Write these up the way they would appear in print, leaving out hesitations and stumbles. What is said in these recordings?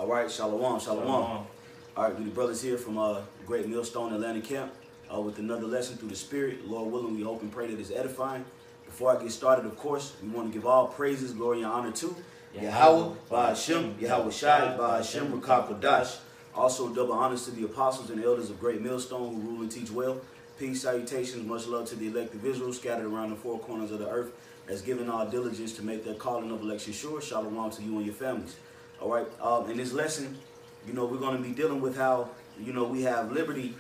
right, shalom, shalom. Shalom. All right, we the brothers here from Great Millstone Atlanta Camp with another lesson through the Spirit. Lord willing, we hope and pray that it's edifying. Before I get started, of course, we want to give all praises, glory, and honor to Yahweh, Ba'Hashem, Yahweh Shai, Ba'Hashem, Rakakwadash. Also, double honors to the apostles and elders of Great Millstone who rule and teach well. Peace, salutations, much love to the elect of Israel scattered around the four corners of the earth, as given our diligence to make their calling of election sure. Shalom to you and your families. All right, in this lesson, we're going to be dealing with how, we have liberty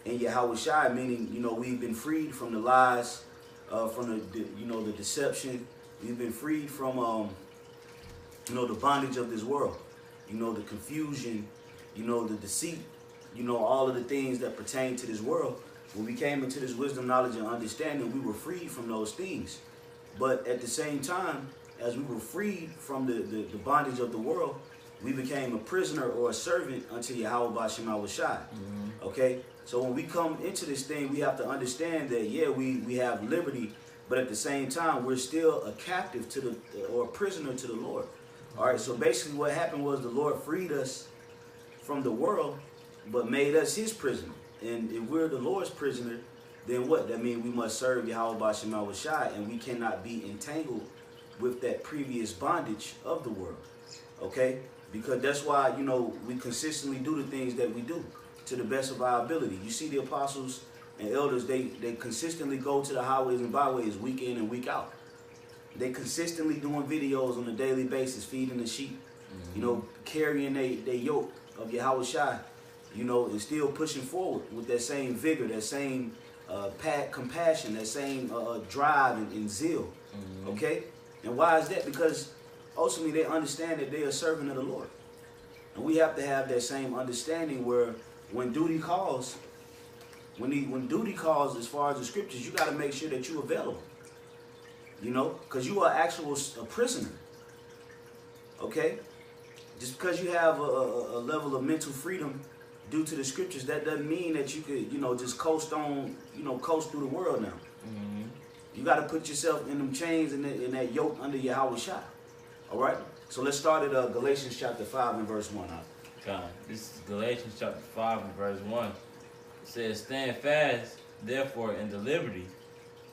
in Yahweh Shai, meaning, we've been freed from the lies, from the deception. We've been freed from, the bondage of this world, the confusion, the deceit, all of the things that pertain to this world. When we came into this wisdom, knowledge, and understanding, we were freed from those things. But at the same time, as we were freed from the bondage of the world, we became a prisoner or a servant unto Yahweh Ba'Shem Yahweh Shai. Okay? So when we come into this thing, we have to understand that, yeah, we have liberty, but at the same time, we're still a captive to or a prisoner to the Lord. All right? So basically what happened was the Lord freed us from the world, but made us his prisoner. And if we're the Lord's prisoner, then what? That means we must serve Yahweh Ba'Shem Yahweh Shai, and we cannot be entangled with that previous bondage of the world. Okay? Because that's why, we consistently do the things that we do to the best of our ability. You see the apostles and elders, they consistently go to the highways and byways week in and week out. They consistently doing videos on a daily basis, feeding the sheep, carrying their yoke of Yahweh Shai, and still pushing forward with that same vigor, that same compassion, that same drive and zeal. Okay? And why is that? Because ultimately they understand that they are a servant of the Lord. And we have to have that same understanding where when duty calls, when duty calls as far as the scriptures, you got to make sure that you're available. Because you are a prisoner. Okay? Just because you have a level of mental freedom due to the scriptures, that doesn't mean that you could, just coast on, coast through the world now. You got to put yourself in them chains and in that yoke under Yahweh Shai. All right? So let's start at Galatians chapter 5 and verse 1. God, this is Galatians chapter 5 and verse 1. It says, "Stand fast, therefore, in the liberty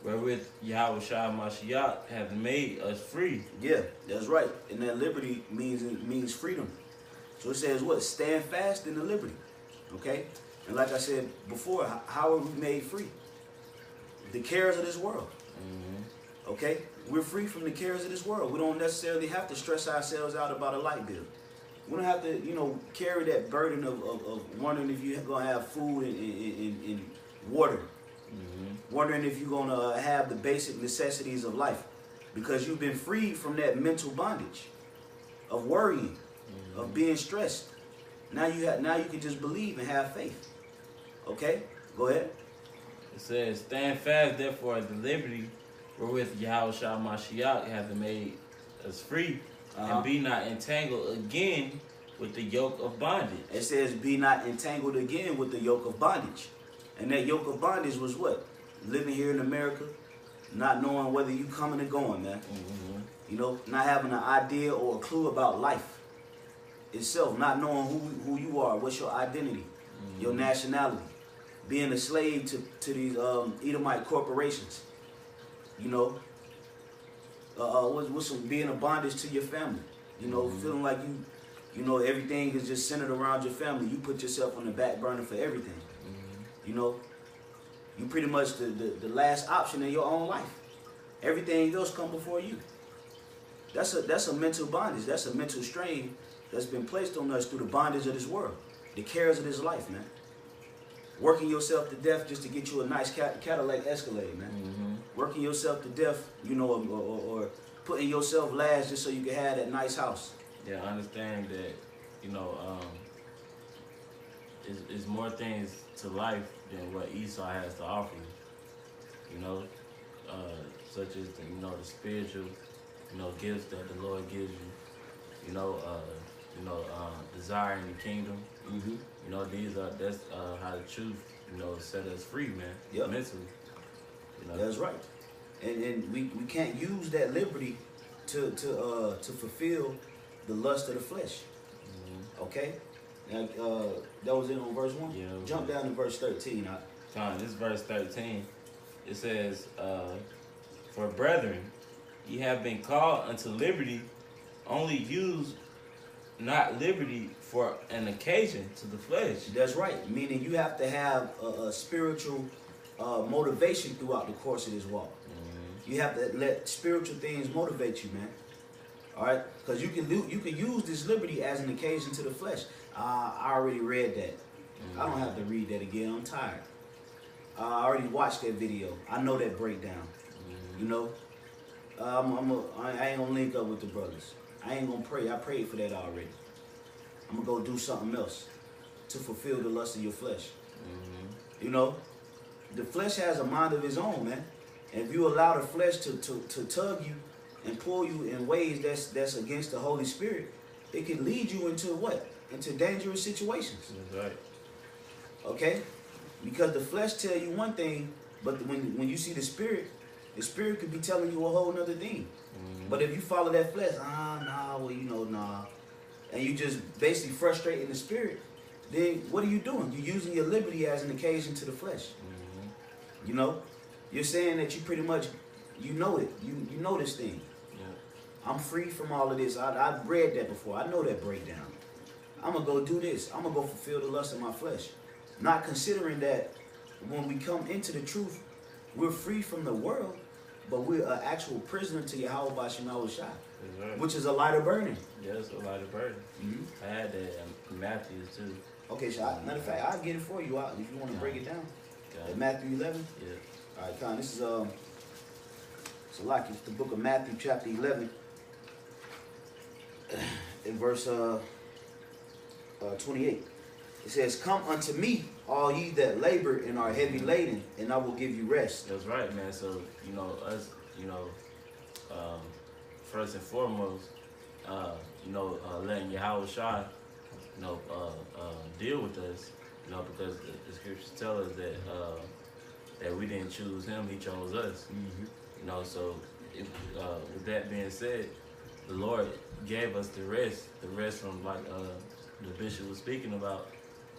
wherewith Yahweh Shai Mashiach hath made us free." Yeah, that's right. And that liberty means freedom. So it says what? Stand fast in the liberty. Okay? And like I said before, how are we made free? The cares of this world. Okay? We're free from the cares of this world. We don't necessarily have to stress ourselves out about a light bill. We don't have to, carry that burden of wondering if you're going to have food and water. Wondering if you're going to have the basic necessities of life. Because you've been freed from that mental bondage of worrying, of being stressed. Now you can just believe and have faith. Okay? Go ahead. It says, "Stand fast, therefore, at the liberty wherewith Yahweh Shai Mashiach hath made us free, and be not entangled again with the yoke of bondage." It says, "Be not entangled again with the yoke of bondage." And that yoke of bondage was what? Living here in America, not knowing whether you coming or going, man. Not having an idea or a clue about life itself, not knowing who you are, what's your identity, your nationality, being a slave to these Edomite corporations. Being a bondage to your family. Feeling like everything is just centered around your family. You put yourself on the back burner for everything. You pretty much the last option in your own life. Everything else come before you. That's a mental bondage. That's a mental strain that's been placed on us through the bondage of this world, the cares of this life, man. Working yourself to death just to get you a nice Cadillac Escalade, man. Working yourself to death, or putting yourself last just so you can have that nice house. Yeah, I understand that, it's more things to life than what Esau has to offer you. Such as the spiritual, gifts that the Lord gives you. Desiring the kingdom. That's how the truth, set us free, man. Yep. Mentally. That's right. And we can't use that liberty to fulfill the lust of the flesh. Okay? Now, that was it on verse 1? Yeah. Jump down to verse 13. This is verse 13. It says, for brethren, ye have been called unto liberty, only use not liberty for an occasion to the flesh. That's right. Meaning you have to have a spiritual motivation throughout the course of this walk. You have to let spiritual things motivate you, man. All right? Because you can use this liberty as an occasion to the flesh. I already read that. I don't have to read that again. I'm tired. I already watched that video. I know that breakdown. You know? I ain't gonna link up with the brothers. I ain't gonna pray. I prayed for that already. I'm gonna go do something else to fulfill the lust of your flesh. You know? The flesh has a mind of its own, man. And if you allow the flesh to tug you and pull you in ways that's against the Holy Spirit, it can lead you into what? Into dangerous situations. That's right. Okay? Because the flesh tell you one thing, but when you see the spirit could be telling you a whole nother thing. But if you follow that flesh, nah, and you just basically frustrating the spirit, then what are you doing? You're using your liberty as an occasion to the flesh. You know? You're saying that you pretty much, you know it. You know this thing. Yeah. I'm free from all of this. I've read that before. I know that breakdown. I'm going to go do this. I'm going to go fulfill the lust of my flesh. Not considering that when we come into the truth, we're free from the world, but we're an actual prisoner to Yahweh Bashim Shai, right. Which is a lighter burden. Yeah, it's a lighter burden. I had that in Matthew too. Okay, so matter of fact, I'll get it for you if you want to break it down. At Matthew 11? Yeah. All right, Con, this is it's the book of Matthew, chapter 11, in verse 28. It says, "Come unto me, all ye that labor and are heavy laden, and I will give you rest." That's right, man. So, us, first and foremost, letting Yahweh Shai, deal with us, because the scriptures tell us that we didn't choose him, he chose us. So with that being said, the Lord gave us the rest from like the bishop was speaking about,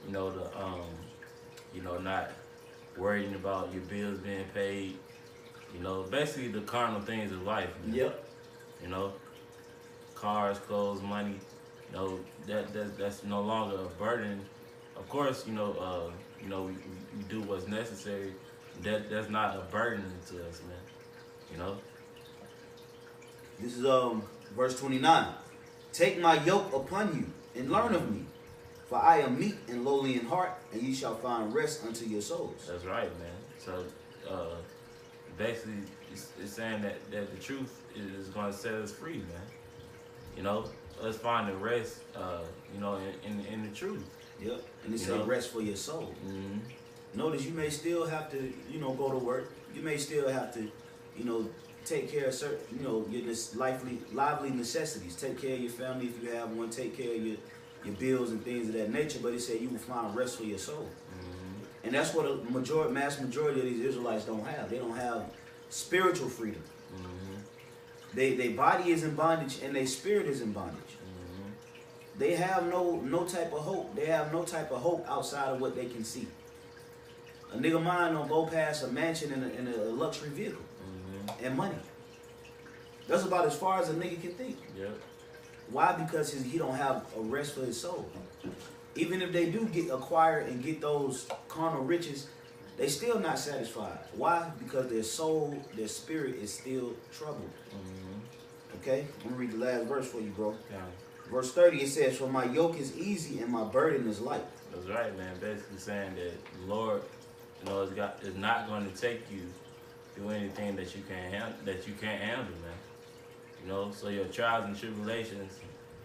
not worrying about your bills being paid, basically the carnal things of life. Yep. Cars, clothes, money, that's no longer a burden. Of course, we do what's necessary. That's not a burden to us, man. This is verse 29. "Take my yoke upon you and learn of me, for I am meek and lowly in heart, and ye shall find rest unto your souls." That's right, man. So basically, it's saying that the truth is going to set us free, man. Us finding rest, in the truth. Yep, and it says rest for your soul. Notice you may still have to, go to work. You may still have to, take care of certain, your lively necessities. Take care of your family if you have one. Take care of your bills and things of that nature. But it said you will find rest for your soul. And that's what a mass majority of these Israelites don't have. They don't have spiritual freedom. Their body is in bondage and their spirit is in bondage. They have no type of hope. They have no type of hope outside of what they can see. A nigga mind don't go past a mansion in a luxury vehicle and money. That's about as far as a nigga can think. Yep. Why? Because he don't have a rest for his soul. Even if they do acquire and get those carnal riches, they still not satisfied. Why? Because their soul, their spirit is still troubled. Okay? I'm going to read the last verse for you, bro. Yeah. Verse 30, it says, "For my yoke is easy and my burden is light." That's right, man. Basically saying that the Lord, is not going to take you through anything that you can't handle, man. So your trials and tribulations,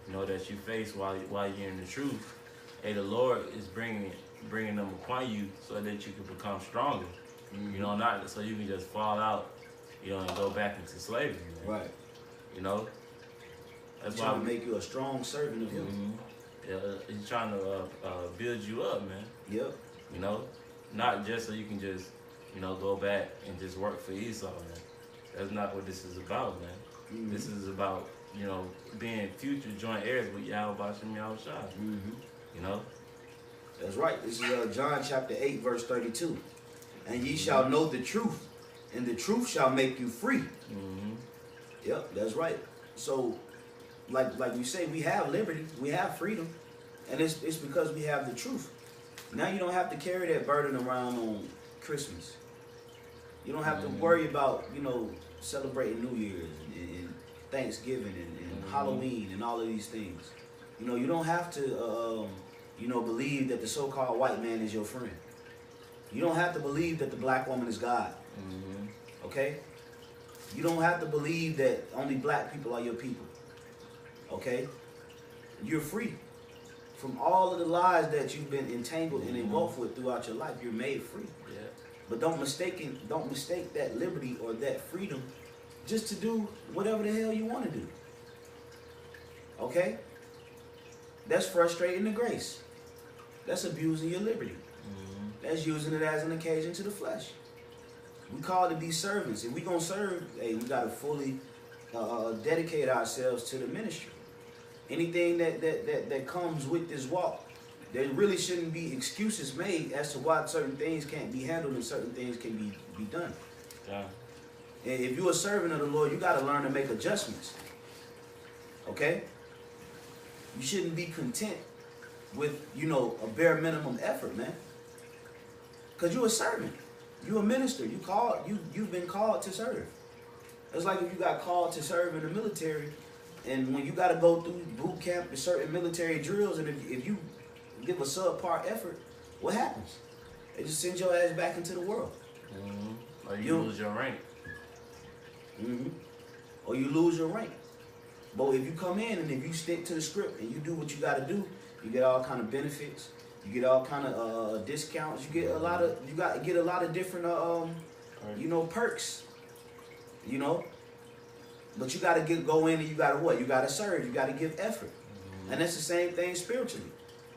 that you face while you're in the truth, hey, the Lord is bringing them upon you so that you can become stronger. Not so you can just fall out, and go back into slavery, man. Right. That's why we make you a strong servant of him. Yeah, he's trying to build you up, man. Yep. Not just so you can just, go back and just work for Esau, man. That's not what this is about, man. This is about, you know, being future joint heirs with Yahweh Shem Yahushua. You know? That's right. This is John chapter 8, verse 32. And ye shall know the truth, and the truth shall make you free. Yep, that's right. So, like we say, we have liberty, we have freedom, and it's because we have the truth. Now you don't have to carry that burden around on Christmas. You don't have to worry about, you know, celebrating New Year's and Thanksgiving and Halloween and all of these things. You know, you don't have to, you know, believe that the so-called white man is your friend. You don't have to believe that the black woman is God. Okay? You don't have to believe that only black people are your people. Okay? You're free. From all of the lies that you've been entangled and engulfed with throughout your life, you're made free. Yeah. But don't mistake that liberty or that freedom just to do whatever the hell you want to do. Okay? That's frustrating the grace. That's abusing your liberty. That's using it as an occasion to the flesh. We call to be servants. If we're going to serve, hey, we got to fully dedicate ourselves to the ministry. Anything that comes with this walk, there really shouldn't be excuses made as to why certain things can't be handled and certain things can be done. Yeah. And if you're a servant of the Lord, you got to learn to make adjustments. Okay? You shouldn't be content with, you know, a bare minimum effort, man. Because you're a servant. You're a minister. You've been called to serve. It's like if you got called to serve in the military, and when you got to go through boot camp and certain military drills, and if you give a subpar effort, what happens? They just send your ass back into the world. Or you lose your rank. Or you lose your rank. But if you come in and if you stick to the script and you do what you got to do, you get all kind of benefits. You get all kind of discounts. You get a lot of different you know, perks. You know, but you got to go in and you got to what? You got to serve. You got to give effort, and that's the same thing spiritually.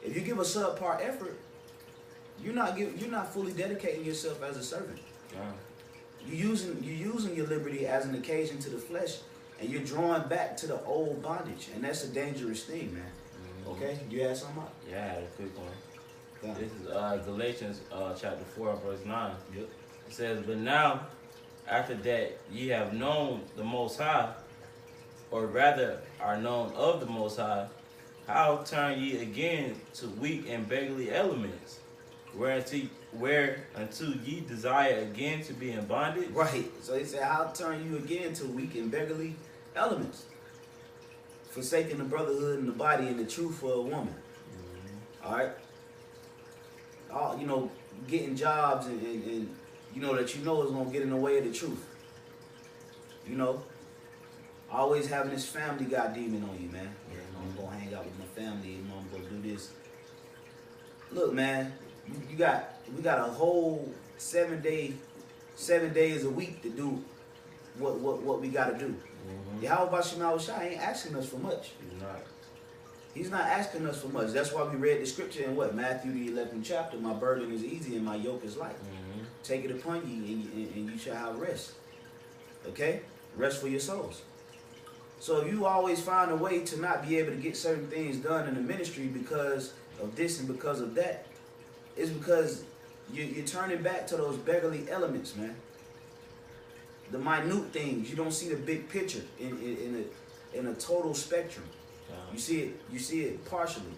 If you give a subpar effort, you're not fully dedicating yourself as a servant. You're using your liberty as an occasion to the flesh, and you're drawing back to the old bondage, and that's a dangerous thing, man. Okay, you had something up? Yeah, I had a quick one. This is Galatians chapter 4, verse 9. Yep. It says, but now, after that ye have known the Most High, or rather are known of the Most High, how turn ye again to weak and beggarly elements, whereunto ye desire again to be in bondage? Right. So he said, how turn you again to weak and beggarly elements, forsaking the brotherhood and the body and the truth for a woman. All right. All, you know, getting jobs and you know that you know is gonna get in the way of the truth. You know, always having this family God demon on you, man. Yeah, I'm gonna hang out with my family, and I'm gonna do this. Look, man, we got a whole 7 days a week to do what we gotta do. Yahweh Shem Yahushua ain't asking us for much. He's not asking us for much. That's why we read the scripture in what? Matthew the 11th chapter. My burden is easy and my yoke is light. Take it upon you and you shall have rest. Okay? Rest for your souls. So if you always find a way to not be able to get certain things done in the ministry because of this and because of that, it's because you're turning back to those beggarly elements, man. The minute things. You don't see the big picture in a total spectrum. You see it partially,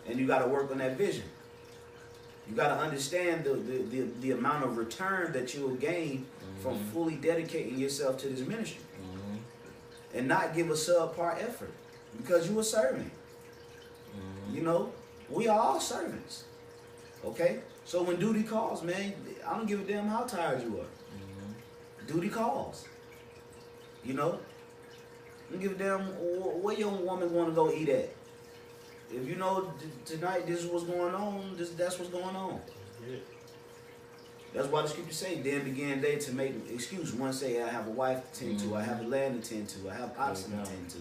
and you got to work on that vision. You got to understand the amount of return that you'll gain from fully dedicating yourself to this ministry, and not give a subpar effort because you are serving. You know, we are all servants. Okay, so when duty calls, man, I don't give a damn how tired you are. Duty calls. You know. I don't give a damn where your woman want to go eat at. If you know tonight this is what's going on, that's what's going on. Yeah. That's why the scripture say, then began they to make excuse. One say, I have a wife to tend to, I have a land to tend to, I have oxen to tend to.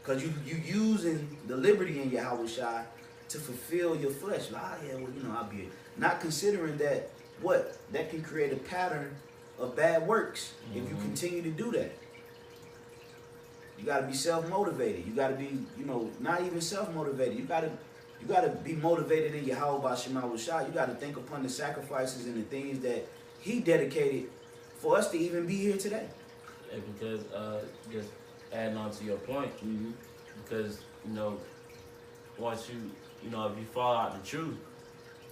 Because you using the liberty in Yahweh Shai to fulfill your flesh. Like, yeah, well, you know, I'll be not considering that that can create a pattern of bad works if you continue to do that. You got to be self-motivated. You got to be, not even self-motivated. You got to be motivated in Yahweh Bashim Shah. You got to think upon the sacrifices and the things that he dedicated for us to even be here today. And because just adding on to your point, because once if you fall out the truth,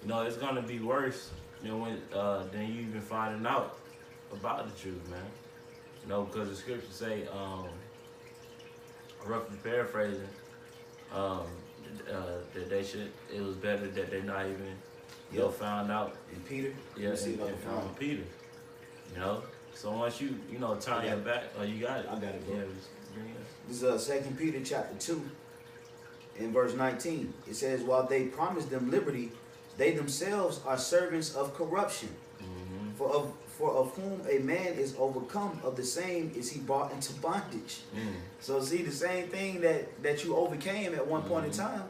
it's gonna be worse than you even finding out about the truth, man. Because the scriptures say, roughly paraphrasing, that it was better that they not even found out. And Peter, and found Peter. So once you turn your back, you got it. I got it, bro. Yeah, this is 2 Peter chapter 2, in verse 19. It says, while they promised them liberty, they themselves are servants of corruption. For of whom a man is overcome, of the same is he brought into bondage. So see, the same thing that you overcame at one point in time,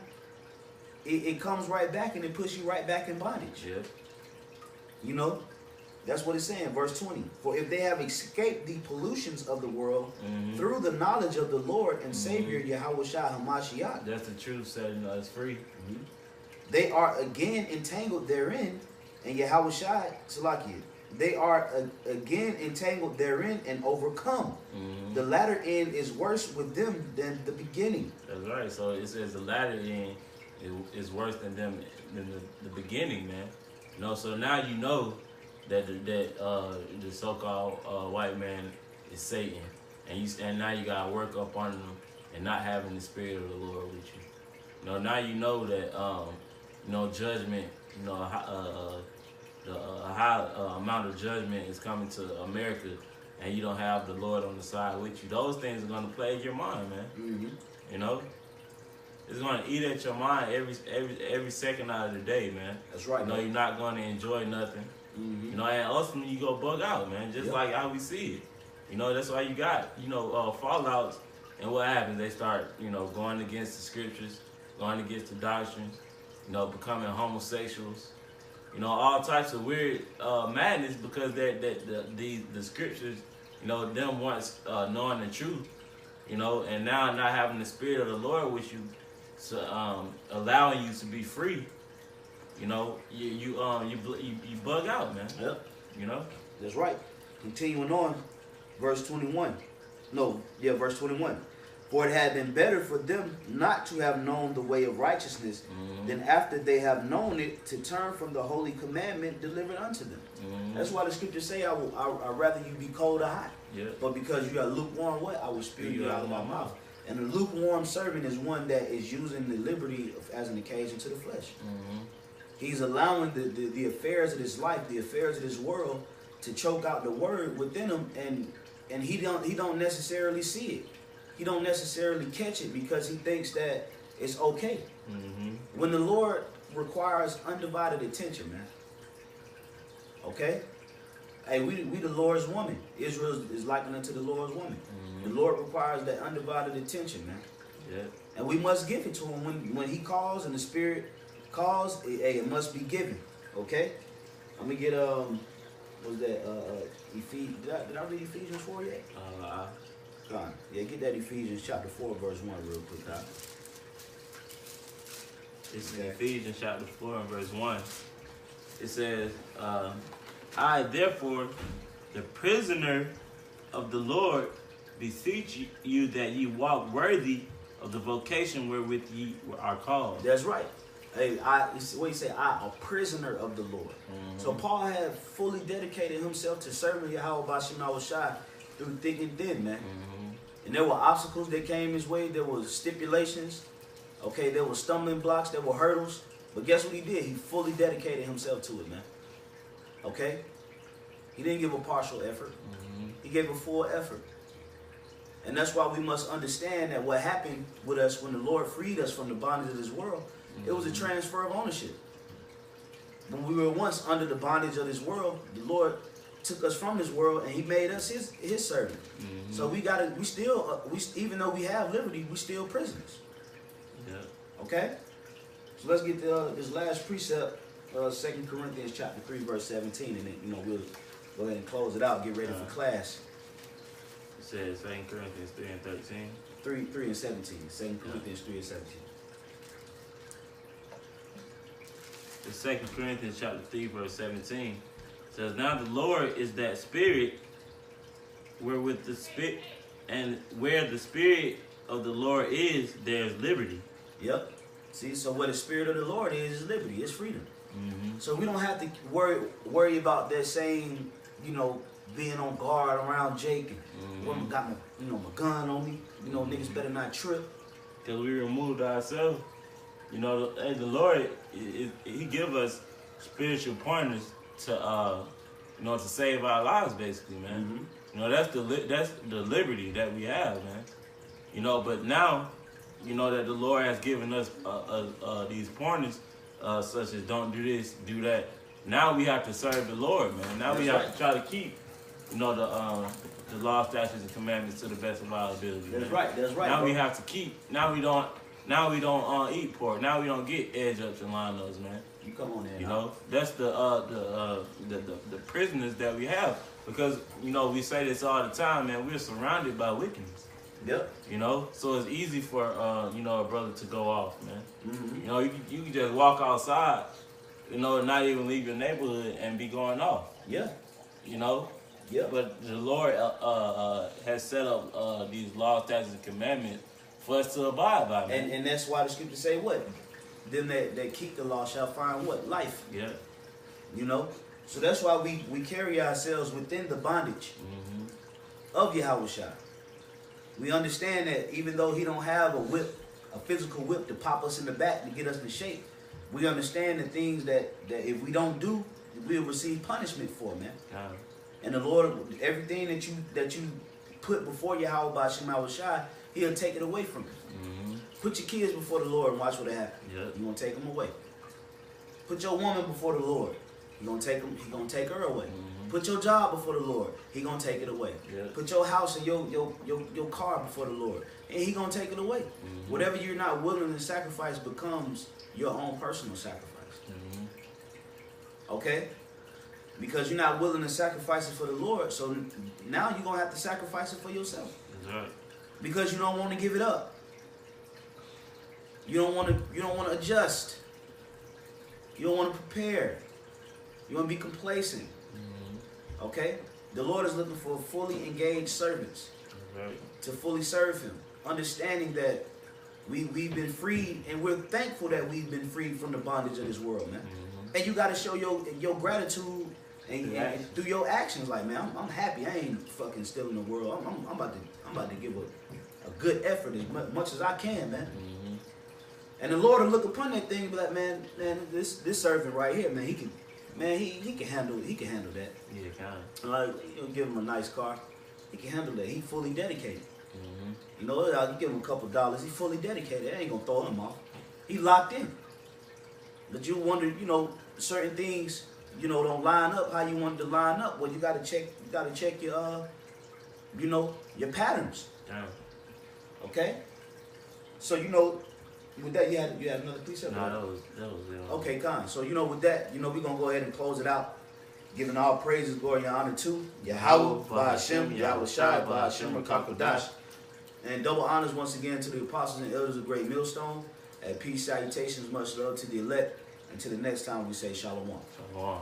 it comes right back and it puts you right back in bondage. Yeah. That's what it's saying, verse 20. For if they have escaped the pollutions of the world through the knowledge of the Lord and Savior Yahweh Shai HaMashiach. That's the truth setting us free. They are again entangled therein, and Yahweh Shai, Salakia, they are again entangled therein and overcome. The latter end is worse with them than the beginning. That's right. So it says the latter end is worse than them than the beginning, man. So now you know that the so-called white man is Satan, and now you gotta work up on them and not having the spirit of the Lord with you. Now you know that judgment, the high amount of judgment is coming to America, and you don't have the Lord on the side with you. Those things are gonna plague your mind, man. It's gonna eat at your mind every second out of the day, man. That's right. You're not gonna enjoy nothing. And ultimately you go bug out, man. Just like how we see it. That's why you got fallouts, and what happens? They start going against the scriptures, going against the doctrines, becoming homosexuals. All types of weird madness because the scriptures, them once knowing the truth, and now not having the spirit of the Lord with you, so allowing you to be free. You bug out, man. Yep. That's right. Continuing on, verse 21. Verse 21. For it had been better for them not to have known the way of righteousness than after they have known it to turn from the holy commandment delivered unto them. That's why the scriptures say, I'd rather you be cold or hot. But because you are lukewarm, I will spew you out of my mouth. And a lukewarm servant is one that is using the liberty as an occasion to the flesh. He's allowing the affairs of this life, the affairs of this world, to choke out the word within him, and he don't necessarily see it. He don't necessarily catch it because he thinks that it's okay. When the Lord requires undivided attention, man. Okay? Hey, we the Lord's woman. Israel is likened unto the Lord's woman. The Lord requires that undivided attention, man. And we must give it to him when he calls and the Spirit calls. It must be given. Okay? I'm gonna get what's that? Did I read Ephesians 4 yet? Yeah, get that Ephesians chapter 4 verse 1 real quick, Doc. It's in Ephesians chapter 4 and verse 1. It says, I therefore, the prisoner of the Lord, beseech you that ye walk worthy of the vocation wherewith ye are called. That's right. Hey, what you say? I, a prisoner of the Lord. So Paul had fully dedicated himself to serving Yahweh Bashim Shai through thick and thin, man. And there were obstacles that came his way. There were stipulations. Okay, there were stumbling blocks. There were hurdles. But guess what he did? He fully dedicated himself to it, man. Okay? He didn't give a partial effort. He gave a full effort. And that's why we must understand that what happened with us when the Lord freed us from the bondage of this world, it was a transfer of ownership. When we were once under the bondage of this world, the Lord took us from this world and he made us his servant. So we still even though we have liberty, we still prisoners. Okay? So let's get this last precept, 2 Corinthians chapter 3 verse 17, and then we'll go ahead and close it out, get ready for class. said 2 Corinthians 3 and 13. 3 and 17. 2 Corinthians 3 and 17. The 2 Corinthians chapter 3, verse 17 says, "Now the Lord is that Spirit, wherewith the Spirit, and where the Spirit of the Lord is, there is liberty." Yep. See, so where the Spirit of the Lord is liberty, it's freedom. Mm-hmm. So we don't have to worry about that same, being on guard around Jake and woman got my gun on me. Niggas better not trip. Because we removed ourselves. The Lord, He give us spiritual pointers to to save our lives, basically, man. Mm-hmm. That's the liberty that we have, man. But now, that the Lord has given us these pointers, such as don't do this, do that. Now we have to serve the Lord, man. Now we have to try to keep, the law, statutes, and commandments to the best of our ability. That's right. That's right. Now bro. we have to keep. Now we don't eat pork. Now we don't get edge ups and line ups, man. You come on there. That's the prisoners that we have, because we say this all the time, man. We're surrounded by wickedness. Yep. So it's easy for a brother to go off, man. Mm-hmm. You can just walk outside, not even leave your neighborhood and be going off. Yeah. Yeah. But the Lord has set up these laws, statutes, and commandments for us to abide by, man. And that's why the scriptures say what? Them that keep the law shall find what? Life. Yeah. So that's why we carry ourselves within the bondage of Yahushua. We understand that even though he don't have a physical whip to pop us in the back to get us in shape, we understand the things that if we don't do, we'll receive punishment for, man. Yeah. And the Lord, everything that you put before Yahweh Shai, he'll take it away from you. Put your kids before the Lord and watch what happens. Yep. You're gonna take them away. Put your woman before the Lord. He gonna take her away. Put your job before the Lord. He gonna take it away. Yep. Put your house and your car before the Lord, and he gonna take it away. Whatever you're not willing to sacrifice becomes your own personal sacrifice. Okay? Because you're not willing to sacrifice it for the Lord, so now you're gonna have to sacrifice it for yourself. That's right. Because you don't want to give it up. You don't want to adjust. You don't want to prepare. You want to be complacent. Okay? The Lord is looking for fully engaged servants to fully serve him, understanding that we've been freed, and we're thankful that we've been freed from the bondage of this world, man. And you got to show your gratitude and through your actions. Like, man, I'm happy. I ain't fucking still in the world. I'm about to give a good effort as much as I can, man. And the Lord will look upon that thing and be like, man, this servant right here, man, he can handle that. Yeah, kind of. Like, you'll give him a nice car. He can handle that. He fully dedicated. I'll give him a couple dollars. He fully dedicated. I ain't gonna throw him off. He locked in. But you wonder, certain things, don't line up how you want to line up. Well, you gotta check your your patterns. Damn. Okay? So with that you had another precept? No, that was it. Okay, Khan. So with that, we're gonna go ahead and close it out. Giving all praises, glory, and honor to Yahweh, Ba'Hashem, Yahweh Shai, Ba'Hashem, Rakakodash. And double honors once again to the apostles and elders of Great Millstone. And peace, salutations, much love to the elect. Until the next time we say Shalom. Shalom.